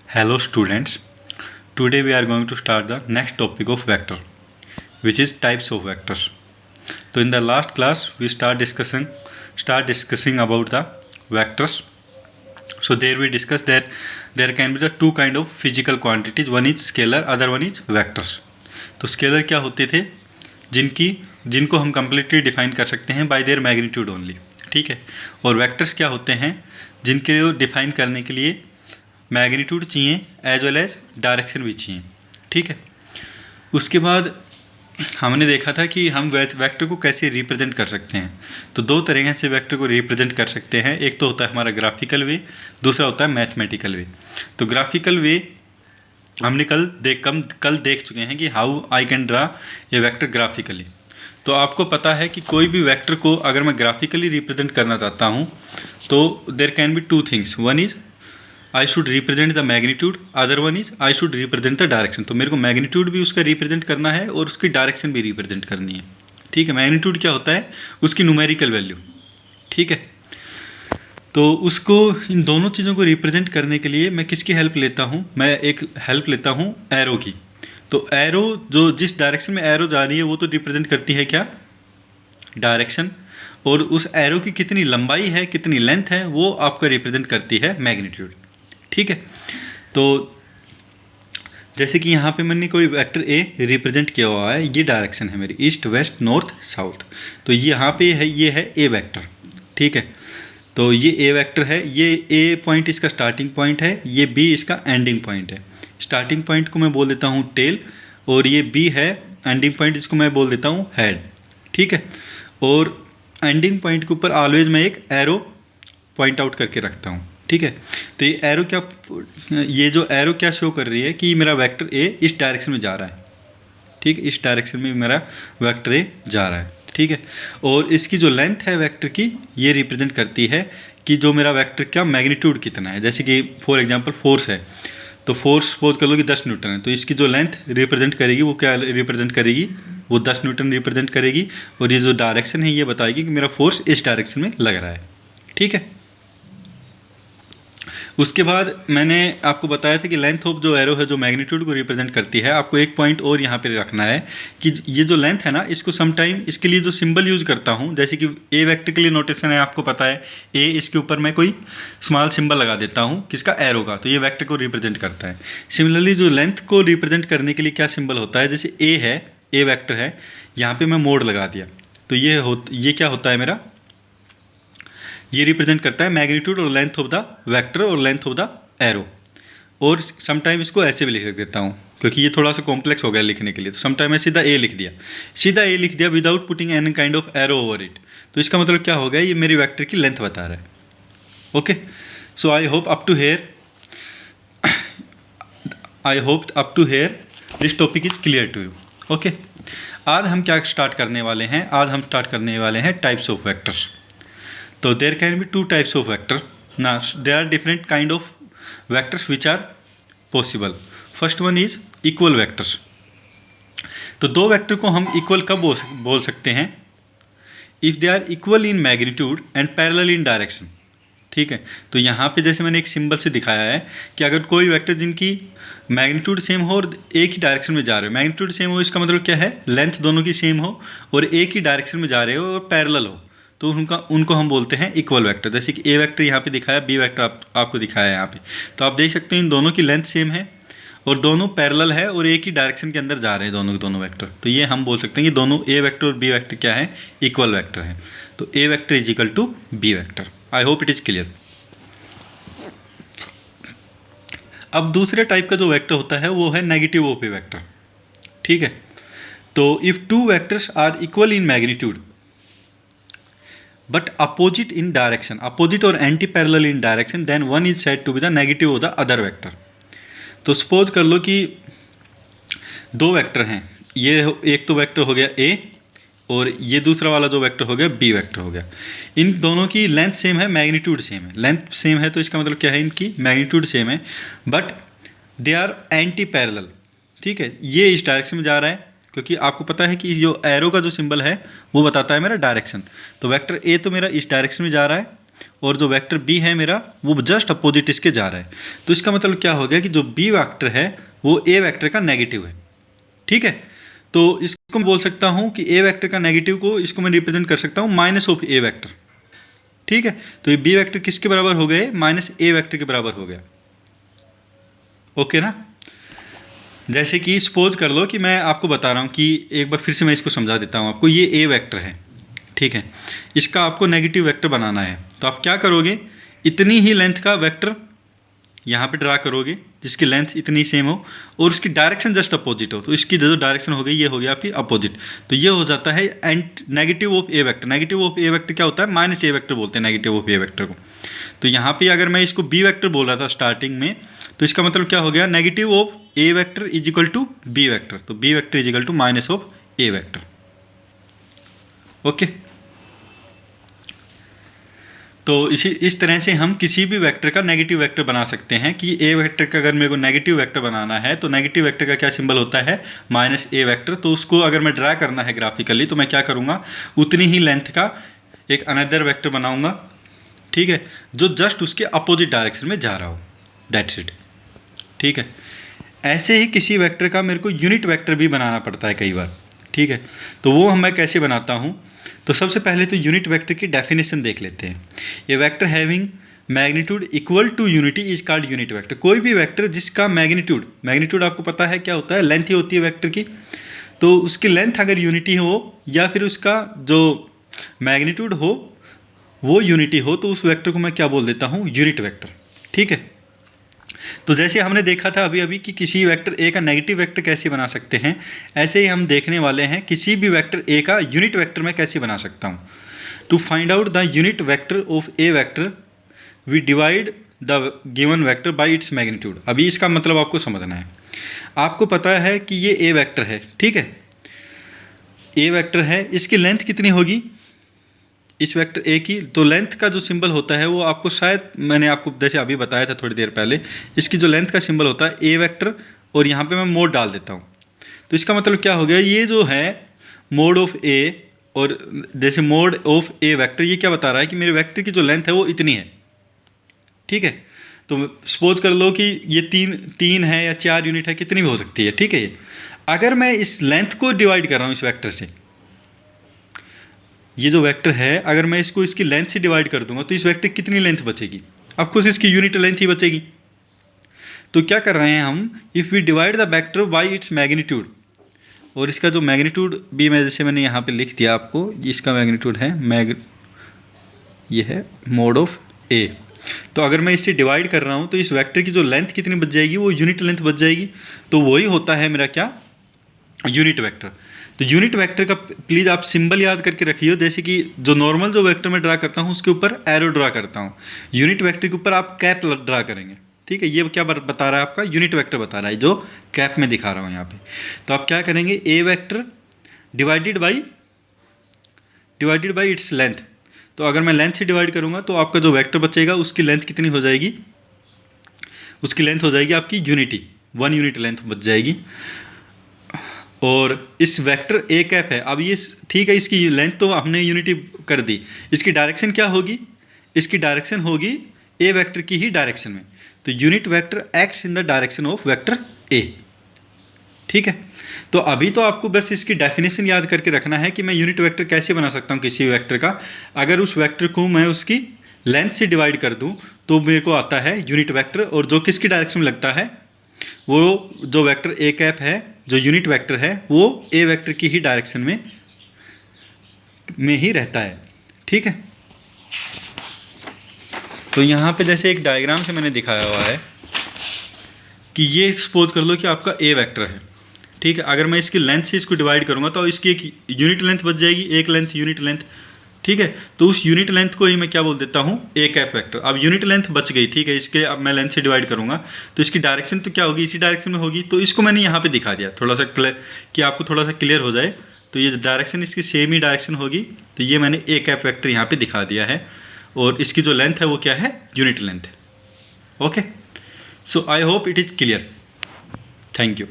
Hello students, today we are going to start the next topic of vector, which is types of vectors. So in the last class we start discussing about the vectors. So there we discussed that there can be the two kind of physical quantities, one is scalar, other one is vectors. तो scalar क्या होते थे, जिनको हम completely define कर सकते हैं bye there magnitude only, ठीक है। और वेक्टर्स क्या होते हैं, जिनके डिफाइन करने के लिए मैग्नीट्यूड चाहिए एज वेल एज डायरेक्शन भी चाहिए, ठीक है। उसके बाद हमने देखा था कि हम वेक्टर को कैसे रिप्रेजेंट कर सकते हैं। तो दो तरह से वेक्टर को रिप्रेजेंट कर सकते हैं, एक तो होता है हमारा ग्राफिकल वे, दूसरा होता है मैथमेटिकल वे। तो ग्राफिकल वे हमने कल देख चुके हैं कि how I can draw a vector graphically. तो आपको पता है कि कोई भी वेक्टर को अगर मैं ग्राफिकली रिप्रेजेंट करना चाहता हूँ तो there can be two things, one is I should represent the magnitude, other one is I should represent the direction. तो मेरे को मैग्नीट्यूड भी उसका रिप्रेजेंट करना है और उसकी डायरेक्शन भी रिप्रेजेंट करनी है, ठीक है। मैग्नीट्यूड क्या होता है, उसकी न्यूमेरिकल वैल्यू, ठीक है। तो उसको इन दोनों चीज़ों को रिप्रेजेंट करने के लिए मैं किसकी हेल्प लेता हूँ, मैं एक हेल्प लेता हूँ एरो की। तो एरो जो जिस डायरेक्शन में एरो जा रही है वो तो रिप्रेजेंट करती है क्या, डायरेक्शन, और उस एरो की कितनी लंबाई है, कितनी लेंथ है, वो आपका रिप्रेजेंट करती है मैग्नीट्यूड, ठीक है। तो जैसे कि यहाँ पे मैंने कोई वेक्टर ए रिप्रेजेंट किया हुआ है, ये डायरेक्शन है मेरी ईस्ट वेस्ट नॉर्थ साउथ। तो यहाँ पे है, ये है ए वेक्टर, ठीक है। तो ये ए वेक्टर है, ये ए पॉइंट इसका स्टार्टिंग पॉइंट है, ये बी इसका एंडिंग पॉइंट है। स्टार्टिंग पॉइंट को मैं बोल देता हूँ टेल, और ये बी है एंडिंग पॉइंट, इसको मैं बोल देता हूँ हेड, ठीक है। और एंडिंग पॉइंट के ऊपर ऑलवेज मैं एक एरो पॉइंट आउट करके रखता हूँ, ठीक है। तो ये एरो ये जो एरो क्या शो कर रही है कि मेरा वेक्टर ए इस डायरेक्शन में जा रहा है, ठीक है। इस डायरेक्शन में मेरा वेक्टर ए जा रहा है, ठीक है। और इसकी जो लेंथ है वेक्टर की, ये रिप्रेजेंट करती है कि जो मेरा वेक्टर क्या मैग्नीट्यूड कितना है। जैसे कि फॉर एग्जांपल फोर्स है, तो फोर्स सपोज कर लो कि 10 न्यूटन है, तो इसकी जो लेंथ रिप्रेजेंट करेगी वो क्या रिप्रेजेंट करेगी, वो 10 न्यूटन रिप्रेजेंट करेगी। और ये जो डायरेक्शन है ये बताएगी कि मेरा फोर्स इस डायरेक्शन में लग रहा है, ठीक है। उसके बाद मैंने आपको बताया था कि लेंथ ऑफ जो एरो है जो मैग्नीट्यूड को रिप्रेजेंट करती है। आपको एक पॉइंट और यहाँ पे रखना है कि ये जो लेंथ है ना, इसको समटाइम इसके लिए जो सिंबल यूज़ करता हूँ, जैसे कि ए वेक्टर के लिए नोटेशन है, आपको पता है ए, इसके ऊपर मैं कोई स्मॉल सिंबल लगा देता हूँ किसका, एरो का, तो ये वेक्टर को रिप्रेजेंट करता है। सिमिलरली जो लेंथ को रिप्रेजेंट करने के लिए क्या सिंबल होता है, जैसे ए है, ए वेक्टर है, यहाँ पर मैं मोड लगा दिया, तो ये क्या होता है मेरा, ये रिप्रेजेंट करता है मैग्नीट्यूड और लेंथ ऑफ द वेक्टर और लेंथ ऑफ द एरो। और समटाइम इसको ऐसे भी लिख देता हूँ क्योंकि ये थोड़ा सा कॉम्प्लेक्स हो गया लिखने के लिए, तो समटाइम मैं सीधा ए लिख दिया without putting any kind of arrow over it. तो इसका मतलब क्या हो गया, ये मेरी वेक्टर की लेंथ बता रहा है, okay. So I hope up to here this topic is clear to you, okay. आज हम क्या स्टार्ट करने वाले हैं, आज हम स्टार्ट करने वाले हैं types of vectors. So there can be two types of vector. Now there are different kind of vectors which are possible. First one is equal vectors. तो दो वेक्टर को हम इक्वल कब बोल सकते हैं, if they are equal in magnitude and parallel in direction, ठीक है। तो यहाँ पे जैसे मैंने एक सिंबल से दिखाया है कि अगर कोई वेक्टर जिनकी मैग्नीट्यूड सेम हो और एक ही डायरेक्शन में जा रहे हो, मैग्नीट्यूड सेम हो इसका मतलब क्या है, लेंथ दोनों की सेम हो और एक ही डायरेक्शन में जा रहे हो और पैरेलल हो, तो उनको हम बोलते हैं इक्वल वेक्टर। जैसे कि ए वेक्टर यहाँ पे दिखाया, बी वेक्टर आपको दिखाया है यहाँ पे, तो आप देख सकते हैं इन दोनों की लेंथ सेम है और दोनों पैरेलल है और एक ही डायरेक्शन के अंदर जा रहे हैं दोनों वेक्टर। तो ये हम बोल सकते हैं कि दोनों ए वेक्टर और बी वेक्टर क्या है, इक्वल वेक्टर है। तो A vector is equal to B vector. I hope it is clear. अब दूसरे टाइप का जो वेक्टर होता है वो है नेगेटिव ऑफ ए वेक्टर, ठीक है। तो if two vectors are equal in magnitude but opposite in direction, opposite or anti-parallel in direction, then one is said to be the negative of the other vector. तो suppose कर लो कि दो vector हैं, ये एक तो वेक्टर हो गया ए और ये दूसरा वाला जो वेक्टर हो गया बी वेक्टर हो गया। इन दोनों की लेंथ सेम है, मैग्नीट्यूड सेम है। लेंथ सेम है तो इसका मतलब क्या है, इनकी मैग्नीट्यूड सेम है, but they are anti parallel, ठीक है। ये इस डायरेक्शन में जा रहा है क्योंकि आपको पता है कि जो एरो का जो सिंबल है वो बताता है मेरा डायरेक्शन। तो वेक्टर ए तो मेरा इस डायरेक्शन में जा रहा है और जो वेक्टर बी है मेरा वो जस्ट अपोजिट इसके जा रहा है। तो इसका मतलब क्या हो गया कि जो बी वेक्टर है वो ए वेक्टर का नेगेटिव है। ठीक है, तो इसको मैं बोल सकता हूँ कि ए वेक्टर का नेगेटिव को इसको मैं रिप्रेजेंट कर सकता हूँ माइनस ऑफ ए वेक्टर। ठीक है, तो ये बी वेक्टर किसके बराबर हो गए, माइनस ए वेक्टर के बराबर हो गया। ओके ना। जैसे कि सपोज कर लो कि मैं आपको बता रहा हूँ कि एक बार फिर से मैं इसको समझा देता हूँ आपको। ये ए वेक्टर है, ठीक है, इसका आपको नेगेटिव वेक्टर बनाना है। तो आप क्या करोगे, इतनी ही लेंथ का वेक्टर यहाँ पे ड्रा करोगे जिसकी लेंथ इतनी सेम हो और उसकी डायरेक्शन जस्ट अपोजिट हो। तो इसकी जो डायरेक्शन हो गई ये हो गया आपकी अपोजिट। तो ये हो जाता है negative of A vector. Negative of A vector क्या होता है, माइनस ए वेक्टर बोलते हैं नेगेटिव ऑफ ए वेक्टर को। तो यहाँ पे अगर मैं इसको बी वेक्टर बोल रहा था स्टार्टिंग में, तो इसका मतलब क्या हो गया, negative of A vector is equal to B vector. तो B vector is equal to minus of A vector. Okay, तो इस तरह से हम किसी भी वेक्टर का नेगेटिव वेक्टर बना सकते हैं कि ए वेक्टर का अगर मेरे को नेगेटिव वेक्टर बनाना है तो नेगेटिव वेक्टर का क्या सिंबल होता है, माइनस ए वेक्टर। तो उसको अगर मैं ड्रा करना है ग्राफिकली तो मैं क्या करूँगा, उतनी ही लेंथ का एक अनदर वेक्टर बनाऊँगा, ठीक है, जो जस्ट उसके अपोजिट डायरेक्शन में जा रहा हो। That's it. ठीक है, ऐसे ही किसी वेक्टर का मेरे को यूनिट वेक्टर भी बनाना पड़ता है कई बार। ठीक है, तो वो मैं कैसे बनाता हूँ, तो सबसे पहले तो यूनिट वेक्टर की डेफिनेशन देख लेते हैं। ये vector having magnitude equal to unity is called unit vector. कोई भी वेक्टर जिसका मैग्नीट्यूड आपको पता है क्या होता है, लेंथ ही होती है वेक्टर की। तो उसकी लेंथ अगर यूनिटी हो या फिर उसका जो मैग्नीट्यूड हो वो यूनिटी हो तो उस वेक्टर को मैं क्या बोल देता हूँ, यूनिट वेक्टर। ठीक है, तो जैसे हमने देखा था अभी अभी कि किसी वेक्टर ए का नेगेटिव वेक्टर कैसे बना सकते हैं, ऐसे ही हम देखने वाले हैं किसी भी वेक्टर ए का यूनिट वेक्टर मैं कैसे बना सकता हूं। To find out the unit vector of A vector we divide the given vector by its magnitude. अभी इसका मतलब आपको समझना है। आपको पता है कि ये ए वेक्टर है, ठीक है, ए वेक्टर है, इसकी लेंथ कितनी होगी इस वेक्टर ए की। तो लेंथ का जो सिंबल होता है वो आपको शायद मैंने आपको जैसे अभी बताया था थोड़ी देर पहले, इसकी जो लेंथ का सिंबल होता है ए वेक्टर, और यहाँ पे मैं मोड डाल देता हूँ। तो इसका मतलब क्या हो गया, ये जो है मोड ऑफ ए, और जैसे मोड ऑफ ए वेक्टर ये क्या बता रहा है कि मेरे वेक्टर की जो लेंथ है वो इतनी है। ठीक है, तो सपोज कर लो कि ये तीन है या 4 यूनिट है, कितनी भी हो सकती है। ठीक है, अगर मैं इस लेंथ को डिवाइड कर रहा हूँ इस वेक्टर से, ये जो वेक्टर है अगर मैं इसको इसकी लेंथ से डिवाइड कर दूंगा तो इस वेक्टर कितनी लेंथ बचेगी, ऑफकोर्स इसकी यूनिट लेंथ ही बचेगी। तो क्या कर रहे हैं हम, if we divide the vector by its magnitude, और इसका जो मैग्नीट्यूड भी मैं जैसे मैंने यहाँ पे लिख दिया आपको, इसका मैग्नीट्यूड है ये है मोड ऑफ ए। तो अगर मैं इससे डिवाइड कर रहा हूँ तो इस वेक्टर की जो लेंथ कितनी बच जाएगी, वो यूनिट लेंथ बच जाएगी। तो वही होता है मेरा क्या, यूनिट वेक्टर। तो यूनिट वेक्टर का प्लीज़ आप सिंबल याद करके रखिए, जैसे कि जो नॉर्मल जो वेक्टर मैं ड्रा करता हूँ उसके ऊपर एरो ड्रा करता हूँ, यूनिट वेक्टर के ऊपर आप कैप ड्रा करेंगे। ठीक है, ये क्या बता रहा है आपका, यूनिट वेक्टर बता रहा है जो कैप में दिखा रहा हूँ यहाँ पे। तो आप क्या करेंगे, A vector divided by its length. तो अगर मैं लेंथ से डिवाइड करूँगा तो आपका जो वेक्टर बचेगा उसकी लेंथ कितनी हो जाएगी, उसकी लेंथ हो जाएगी आपकी यूनिटी, 1 यूनिट लेंथ बच जाएगी। और इस वेक्टर ए कैप है, अब ये ठीक है, इसकी लेंथ तो हमने यूनिटी कर दी, इसकी डायरेक्शन क्या होगी, इसकी डायरेक्शन होगी ए वेक्टर की ही डायरेक्शन में। तो unit vector acts in the direction of vector A. ठीक है, तो अभी तो आपको बस इसकी डेफिनेशन याद करके रखना है कि मैं यूनिट वेक्टर कैसे बना सकता हूँ किसी वेक्टर का। अगर उस वेक्टर को मैं उसकी लेंथ से डिवाइड कर दूँ तो मेरे को आता है यूनिट वेक्टर, और जो किसकी डायरेक्शन में लगता है, वो जो वेक्टर ए कैप है, जो यूनिट वेक्टर है, वो ए वेक्टर की ही डायरेक्शन में ही रहता है। ठीक है, तो यहाँ पे जैसे एक डायग्राम से मैंने दिखाया हुआ है कि ये सपोज कर लो कि आपका ए वेक्टर है। ठीक है, अगर मैं इसकी लेंथ से इसको डिवाइड करूँगा तो इसकी एक यूनिट लेंथ बच जाएगी, एक लेंथ यूनिट लेंथ। ठीक है, तो उस यूनिट लेंथ को ही मैं क्या बोल देता हूँ, ए कैप वेक्टर। अब यूनिट लेंथ बच गई, ठीक है, इसके अब मैं लेंथ से डिवाइड करूँगा तो इसकी डायरेक्शन तो क्या होगी, इसी डायरेक्शन में होगी। तो इसको मैंने यहाँ पे दिखा दिया थोड़ा सा कि आपको थोड़ा सा क्लियर हो जाए। तो ये डायरेक्शन इसकी सेम ही डायरेक्शन होगी, तो ये मैंने ए कैप वेक्टर यहाँ पर दिखा दिया है, और इसकी जो लेंथ है वो क्या है, unit length. Okay, so I hope it is clear. Thank you.